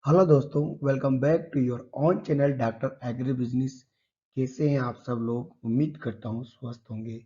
Hello दोस्तों, welcome back to your own channel doctor agri business. कैसे हैं आप सब लोग? उम्मीद करता हूँ स्वस्थ होंगे,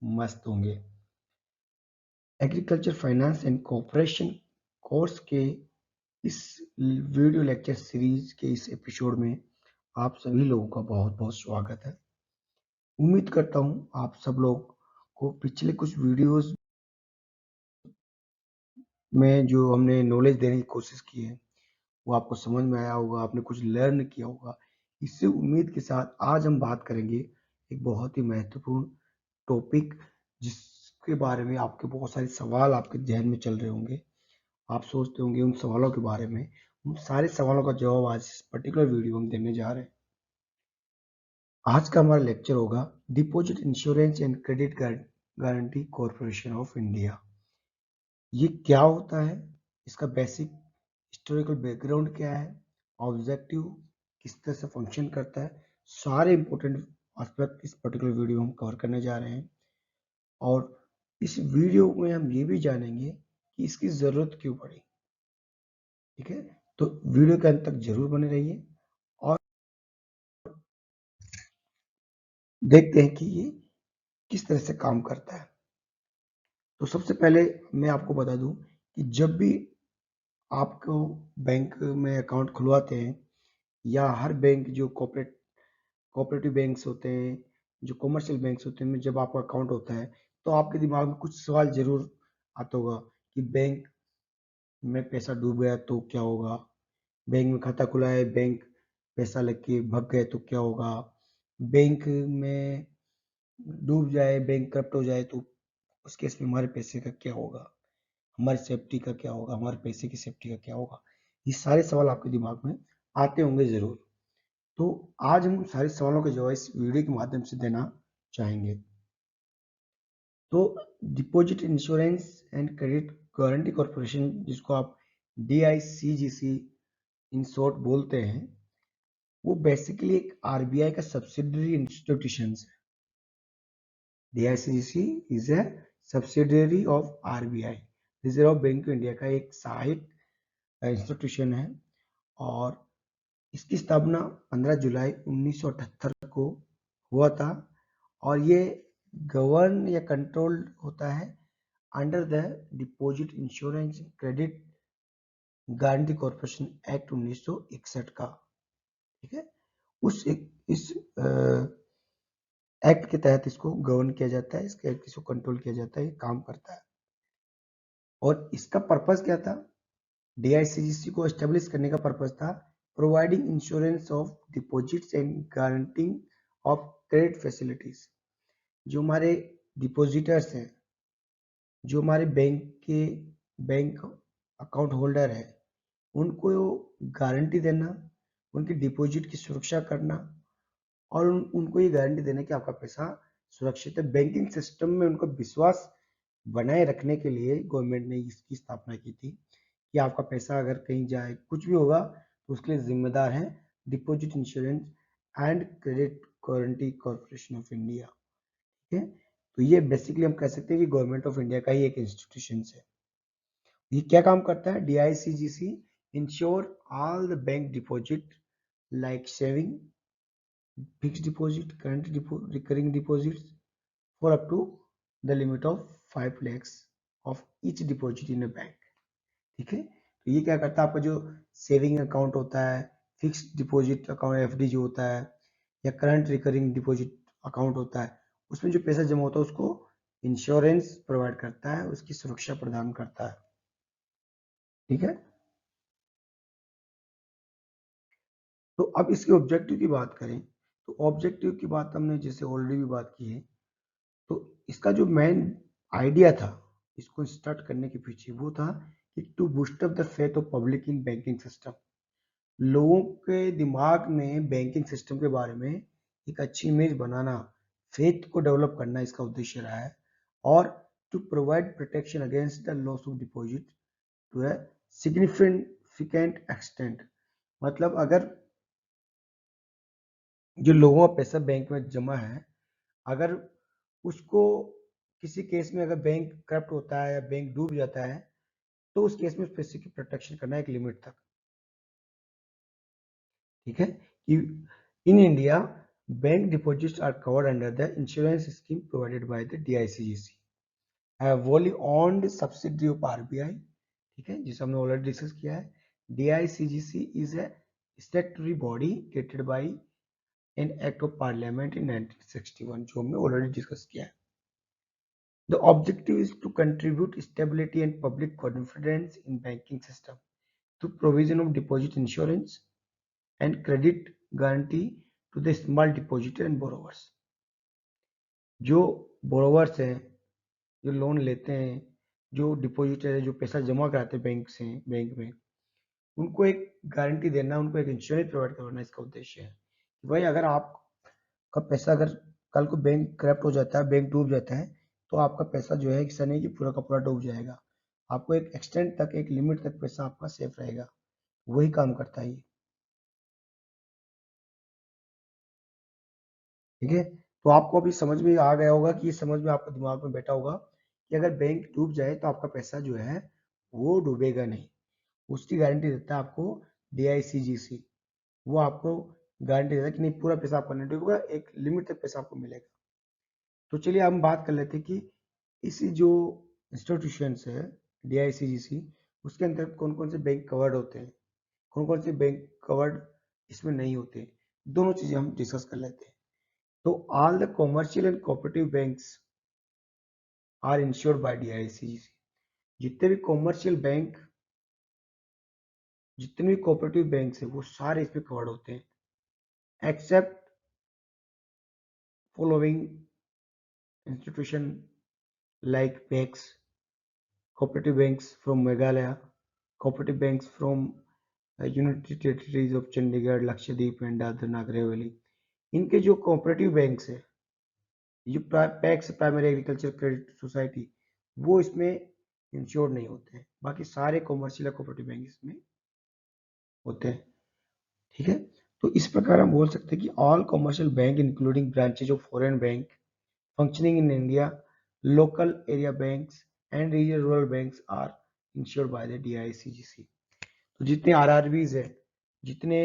मस्त होंगे। Agriculture finance and corporation course के इस वीडियो लेक्चर सीरीज के इस एपिसोड में आप सभी लोगों का बहुत बहुत स्वागत है। उम्मीद करता हूँ आप सब लोग को पिछले कुछ वीडियोस में जो हमने नॉलेज देने की कोशिश की है वो आपको समझ में आया होगा, आपने कुछ लर्न किया होगा। इससे उम्मीद के साथ आज हम बात करेंगे एक बहुत ही महत्वपूर्ण टॉपिक, जिसके बारे में आपके बहुत सारे सवाल आपके ज़हन में चल रहे होंगे। आप सोचते होंगे उन सवालों के बारे में। उन सारे सवालों का जवाब आज इस पर्टिकुलर वीडियो में देने जा रहे हैं। आज का हमारा लेक्चर होगा deposit insurance and credit guarantee corporation of India. ये क्या होता है, इसका बेसिक हिस्टोरिकल बैकग्राउंड क्या है, ऑब्जेक्टिव किस तरह से फंक्शन करता है, सारे इंपॉर्टेंट एस्पेक्ट इस पर्टिकुलर वीडियो में हम कवर करने जा रहे हैं। और इस वीडियो में हम ये भी जानेंगे कि इसकी ज़रूरत क्यों पड़ी। ठीक है, तो वीडियो के अंत तक जरूर बने रहिए और देखते हैं कि ये किस तरह से काम करता है। तो सबसे पहले मैं आपको बता दूं कि जब भी आपको बैंक में अकाउंट खुलवाते हैं, या हर बैंक जो कोऑपरेटिव बैंक्स होते हैं, जो कमर्शियल बैंक्स होते हैं, जब आपका अकाउंट होता है तो आपके दिमाग में कुछ सवाल जरूर आता होगा कि बैंक में पैसा डूब गया तो क्या होगा, बैंक में खाता खुला है, बैंक पैसा लेके भग गए तो क्या होगा, बैंक में डूब जाए, बैंक करप्ट हो जाए तो उस केस में हमारे पैसे का क्या होगा, हमारी सेफ्टी का क्या होगा, हमारे पैसे की सेफ्टी का क्या होगा। ये सारे सवाल आपके दिमाग में आते होंगे जरूर। तो आज हम सारे सवालों के जवाब इस वीडियो के माध्यम से देना चाहेंगे। तो deposit insurance and credit guarantee corporation, जिसको आप DICGC इन शॉर्ट बोलते हैं, वो बेसिकली एक आरबीआई का सब्सिडरी इंस्टीट्यूशन है। DICGC is a subsidiary of RBI, reserve bank of India का एक सहायक इंस्टीट्यूशन है। और इसकी स्थापना 15 जुलाई 1978 को हुआ था। और ये गवर्न या कंट्रोल होता है under the deposit insurance credit guarantee corporation act 1961 का। ठीक है, इस एक्ट के तहत इसको गवर्न किया जाता है, इसको कंट्रोल किया जाता है, ये काम करता है। और इसका पर्पस क्या था? DICGC को एस्टेब्लिश करने का पर्पस था providing insurance of deposits and guaranteeing of credit facilities. जो हमारे डिपॉजिटर्स हैं, जो हमारे बैंक अकाउंट होल्डर है, उनको गारंटी देना, उनकी डिपॉजिट की सुरक्षा करना, और उनको ये गारंटी देना कि आपका पैसा सुरक्षित है। बैंकिंग सिस्टम में उनको विश्वास बनाए रखने के लिए गवर्नमेंट ने इसकी स्थापना की थी कि आपका पैसा अगर कहीं जाए, कुछ भी होगा, तो उसके लिए जिम्मेदार है deposit insurance and credit guarantee corporation of India. ठीक है, तो ये बेसिकली हम कह सकते हैं कि गवर्नमेंट ऑफ इंडिया का ही एक इंस्टीट्यूशन है। ये क्या काम करता है? DICGC insure all the bank deposit like saving, fixed deposit, current recurring deposits for up to the limit of 5 lakhs of each deposit in a bank. ठीक है, तो ये क्या करता है, आपका जो सेविंग अकाउंट होता है, फिक्स्ड डिपॉजिट अकाउंट FD जो होता है, या करंट रिकरिंग डिपॉजिट अकाउंट होता है, उसमें जो पैसा जमा होता है उसको इंश्योरेंस प्रोवाइड करता है, उसकी सुरक्षा प्रदान करता है। ठीक है, तो अब इसके ऑब्जेक्टिव की बात करें तो ऑब्जेक्टिव की बात हमने जैसे ऑलरेडी भी बात की है। तो इसका जो मेन आइडिया था इसको स्टार्ट करने के पीछे, वो था कि to boost up the faith of public in banking system. लोगों के दिमाग में बैंकिंग सिस्टम के बारे में एक अच्छी इमेज बनाना, फेथ को डेवलप करना इसका उद्देश्य रहा है। और to provide protection against the loss of deposit to a significant extent. मतलब अगर जो लोगों का पैसा बैंक में जमा है, अगर उसको किसी केस में अगर बैंक करप्ट होता है या बैंक डूब जाता है, तो उस केस में उस पैसे की प्रोटेक्शन करना एक लिमिट तक। ठीक है, कि in India bank deposits are covered under the insurance scheme provided by the DICGC, है वोली ऑन्ड सब्सिडी ऑफ RBI, ठीक है, जिसे हमने ऑलरेडी डिस्कस किया है। DICGC is a statutory body created by an act of parliament in 1961, जो हमने ऑलरेडी डिस्कस किया है। The objective is to contribute stability and public confidence in banking system through provision of deposit insurance and credit guarantee to the small depositor and borrowers. जो borrowers हैं, जो loan लेते हैं, जो डिपॉजिटर है, जो पैसा जमा कराते हैं बैंक में, उनको एक गारंटी देना, उनको एक इंश्योरेंस प्रोवाइड करवाना इसका उद्देश्य है कि भाई अगर आपका पैसा अगर कल को बैंक करप्ट हो जाता है, बैंक डूब जाता है, तो आपका पैसा जो है ऐसा नहीं कि पूरा का पूरा डूब जाएगा, आपको एक एक्सटेंट तक, एक लिमिट तक पैसा आपका सेफ रहेगा, वही काम करता है ये। ठीक है, तो आपको अभी समझ में आ गया होगा कि ये समझ में आपके दिमाग में बैठा होगा कि अगर बैंक डूब जाए तो आपका पैसा जो है वो डूबेगा नहीं, उसकी गारंटी देता है आपको DICGC। वो आपको गारंटी देता है कि नहीं पूरा पैसा आपका नहीं डूबेगा, एक लिमिट तक पैसा आपको मिलेगा। तो चलिए हम बात कर लेते हैं कि इसी जो इंस्टीट्यूशन है DICGC, उसके अंतर्गत कौन कौन से बैंक कवर्ड होते हैं, कौन कौन से बैंक कवर्ड इसमें नहीं होते, दोनों चीजें हम डिस्कस कर लेते हैं। तो all the commercial and cooperative banks are insured by DICGC। जितने भी कॉमर्शियल बैंक, जितने भी कोऑपरेटिव बैंक है, वो सारे इसमें कवर्ड होते हैं except following institution like PACS, cooperative banks from Meghalaya, cooperative banks from united territories of Chandigarh, Lakshadweep and Dadar Nagar Haveli. इनके जो कोऑपरेटिव बैंक्स है, जो PACS primary agriculture credit society, वो इसमें इंश्योर नहीं होते हैं, बाकी सारे कॉमर्शियल कोऑपरेटिव बैंक इसमें होते हैं। ठीक है, तो इस प्रकार हम बोल सकते हैं कि all commercial bank including branches of foreign bank functioning in India, local area banks and regional rural banks are insured by the DICGC। तो जितने RRBs है, जितने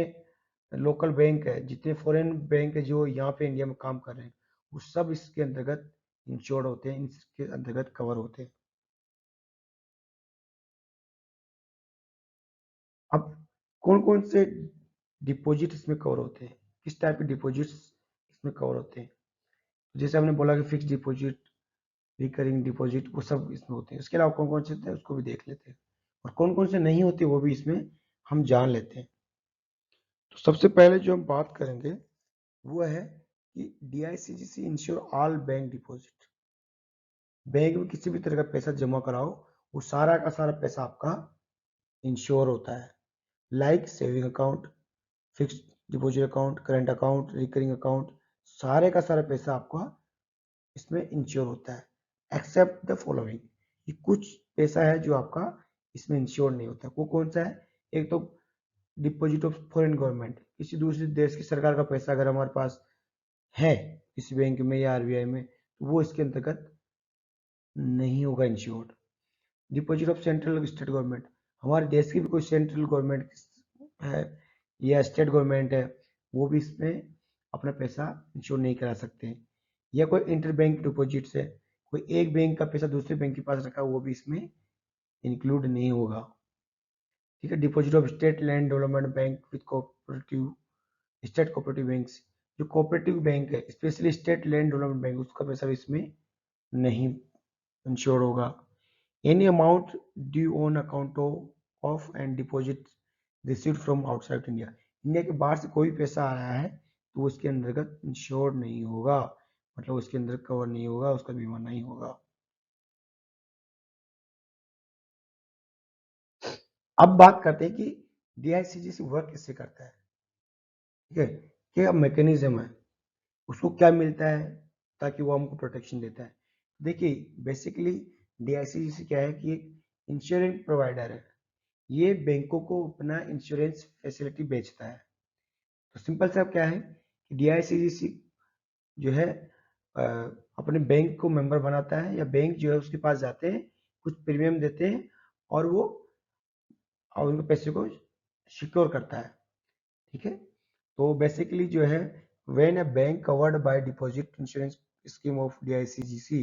लोकल बैंक है, जितने फॉरेन बैंक है जो यहाँ पे इंडिया में काम कर रहे हैं, वो सब इसके अंतर्गत इंश्योर्ड होते हैं, इसके अंतर्गत कवर होते हैं। अब कौन कौन से डिपॉजिट इसमें कवर होते हैं, किस टाइप के डिपॉजिट्स इसमें कवर होते हैं, जैसे हमने बोला कि फिक्स डिपॉजिट, रिकरिंग डिपॉजिट, वो सब इसमें होते हैं। इसके अलावा कौन कौन से होते हैं उसको भी देख लेते हैं, और कौन कौन से नहीं होते वो भी इसमें हम जान लेते हैं। तो सबसे पहले जो हम बात करेंगे वो है कि DICGC insure all bank deposit. Bank में किसी भी तरह का पैसा जमा कराओ, वो सारा का सारा पैसा आपका इंश्योर होता है, like saving account, fix deposit account, current account, recurring account, सारे का सारा पैसा आपका इसमें इंश्योर होता है एक्सेप्ट द फॉलोइंग। ये कुछ पैसा है जो आपका इसमें इंश्योर नहीं होता। वो कौन सा है? एक तो डिपॉजिट ऑफ फॉरेन गवर्नमेंट, किसी दूसरे देश की सरकार का पैसा अगर हमारे पास है किसी बैंक में या RBI में, तो वो इसके अंतर्गत नहीं होगा insured. Deposit of central state government, हमारे देश की भी कोई सेंट्रल गवर्नमेंट है या स्टेट गवर्नमेंट है, वो भी इसमें अपना पैसा इंश्योर नहीं करा सकते हैं। या कोई इंटर बैंक डिपॉजिट्स है, कोई एक बैंक का पैसा दूसरे बैंक के पास रखा, वो भी इसमें इंक्लूड नहीं होगा। ठीक है, deposit of state land development bank with cooperative, state cooperative banks, जो कोऑपरेटिव बैंक है specially state land development bank, उसका पैसा भी इसमें नहीं इंश्योर होगा। Any amount due on account of and deposit received from outside India, India के बाहर से कोई पैसा आ रहा है तो उसके अंतर्गत इंश्योर नहीं होगा, मतलब उसके अंदर कवर नहीं होगा, उसका बीमा नहीं होगा। अब बात करते हैं कि DICGC वर्क किससे करता है। ठीक है, क्या मैकेनिज्म है, उसको क्या मिलता है ताकि वो हमको प्रोटेक्शन देता है। देखिए बेसिकली DICGC क्या है कि एक इंश्योरेंस प्रोवाइडर है, ये बैंकों को अपना इंश्योरेंस फैसिलिटी बेचता है। तो सिंपल सा क्या है कि DICGC जो है अपने बैंक को मेंबर बनाता है, या बैंक जो है उसके पास जाते हैं, कुछ प्रीमियम देते हैं और वो और उनके पैसे को सिक्योर करता है। ठीक है, तो बेसिकली जो है, when a bank covered by deposit insurance scheme of DICGC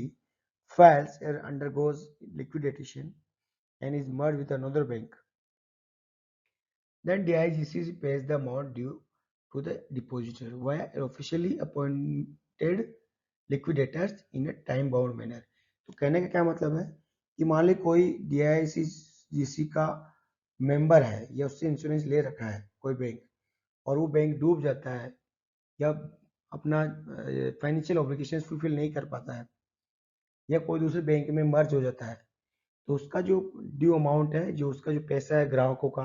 fails or undergoes liquidation and is merged with another bank, then DICC pays the amount due to the depositor via officially appointed liquidators in a time bound manner. तो कहने का क्या मतलब है कि मान ली कोई DICGC का मेंबर है या उससे इंश्योरेंस ले रखा है कोई बैंक, और वो बैंक डूब जाता है या अपना फाइनेंशियल ऑब्लिगेशन फुलफिल नहीं कर पाता है या कोई दूसरे बैंक में मर्ज हो जाता है, तो उसका जो ड्यू अमाउंट है, जो उसका जो पैसा है ग्राहकों का,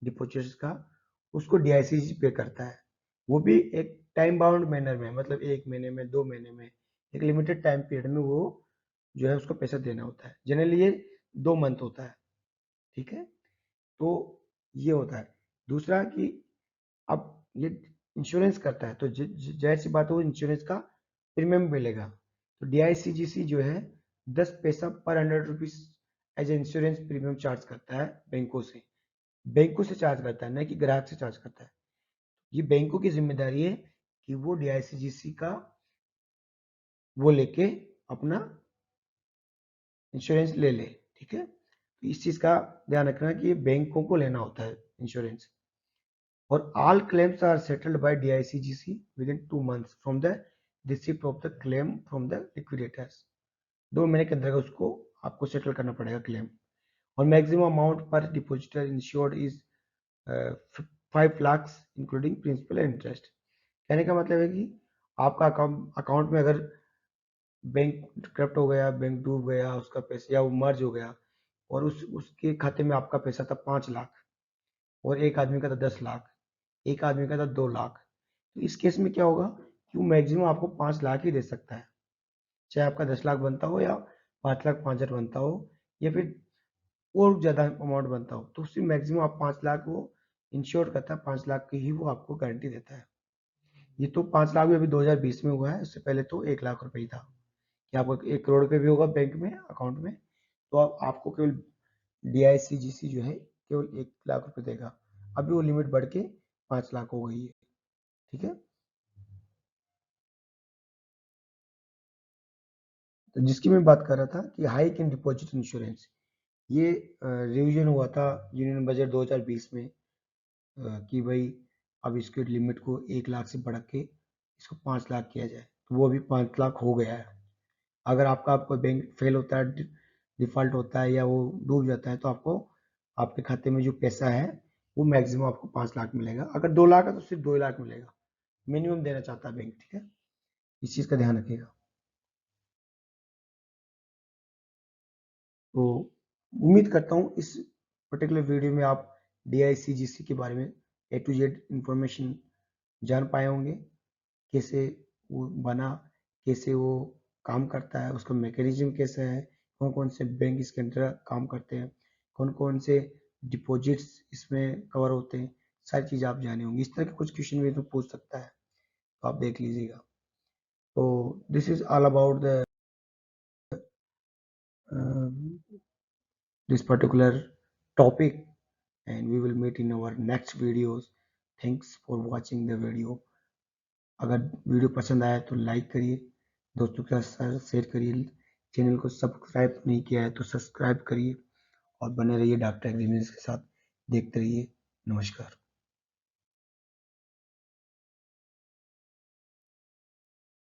डिपॉजिटर्स का, उसको DICC पे करता है। वो भी एक टाइम बाउंड मैनर में, मतलब 1 महीने में, 2 महीने में, एक लिमिटेड टाइम पीरियड में वो जो है उसको पैसा देना होता है। जनरली ये 2 मंथ होता है, ठीक है। तो ये होता है। दूसरा कि अब ये इंश्योरेंस करता है तो जाहिर सी बात है वो इंश्योरेंस का प्रीमियम मिलेगा। तो DICGC जो है 10 पैसा पर 100 rupees as insurance premium charge करता है बैंकों से चार्ज करता है, न कि ग्राहक से चार्ज करता है। ये बैंकों की जिम्मेदारी है कि वो DICGC का वो लेके अपना इंश्योरेंस ले ले, ठीक है। तो इस चीज का ध्यान रखना कि ये बैंकों को लेना होता है इंश्योरेंस। और all claims are settled by DICGC within 2 months from the receipt of the claim from the liquidators। 2 महीने के अंदर उसको आपको सेटल करना पड़ेगा क्लेम। और maximum amount per depositor insured is 5 lakh including principal and interest. कहने का मतलब है कि आपका अकाउंट में अगर बैंक करप्ट हो गया, बैंक डूब गया, उसका पैसा या वो मर्ज हो गया और उसके खाते में आपका पैसा था 5 लाख और एक आदमी का था 10 लाख, एक आदमी का था 2 लाख, तो इस केस में क्या होगा कि वो मैक्सिमम आपको 5 लाख ही दे सकता है, चाहे आपका 10 लाख बनता हो या 5 लाख 5 हजार बनता हो या फिर और ज्यादा अमाउंट बनता हो, तो उससे मैक्सिमम आप 5 लाख वो इंश्योर करता है, 5 लाख की ही वो आपको गारंटी देता है। ये तो 5 लाख भी अभी 2020 में हुआ है, उससे पहले तो 1 लाख रुपए ही था कि आपको 1 करोड़ रुपए भी होगा बैंक में अकाउंट में तो आपको केवल DICGC जो है केवल 1 लाख रुपए देगा। अभी वो लिमिट बढ़ के 5 लाख हो गई है, ठीक है। तो जिसकी मैं बात कर रहा था कि हाइक इन डिपॉजिट इंश्योरेंस, ये रिवीजन हुआ था यूनियन बजट 2020 में कि भाई अब इसके लिमिट को 1 लाख से बढ़ा के इसको 5 लाख किया जाए, तो वो अभी 5 लाख हो गया है। अगर आपका कोई बैंक फेल होता है, डिफॉल्ट होता है या वो डूब जाता है तो आपको आपके खाते में जो पैसा है वो मैक्सिमम आपको 5 लाख मिलेगा। अगर 2 लाख है तो सिर्फ 2 लाख मिलेगा, मिनिमम देना चाहता है बैंक, ठीक है। इस चीज का ध्यान रखिएगा। तो उम्मीद करता हूँ इस पर्टिकुलर वीडियो में आप DICGC के बारे में A to Z इंफॉर्मेशन जान पाए होंगे, कैसे वो बना, कैसे वो काम करता है, उसका मैकेनिज्म कैसा है, कौन कौन से बैंक इसके अंदर काम करते हैं, कौन कौन से डिपॉजिट्स इसमें कवर होते हैं, सारी चीज़ आप जाने होंगे। इस तरह के कुछ क्वेश्चन भी तो पूछ सकता है, तो आप देख लीजिएगा। तो this is all about the this particular topic, and we will meet in our next videos. Thanks for watching the video। अगर वीडियो पसंद आया तो लाइक करिए, दोस्तों के साथ शेयर करिए, चैनल को सब्सक्राइब नहीं किया है तो सब्सक्राइब करिए और बने रहिए डॉक्टर एग्जामिनेशन के साथ, देखते रहिए। नमस्कार।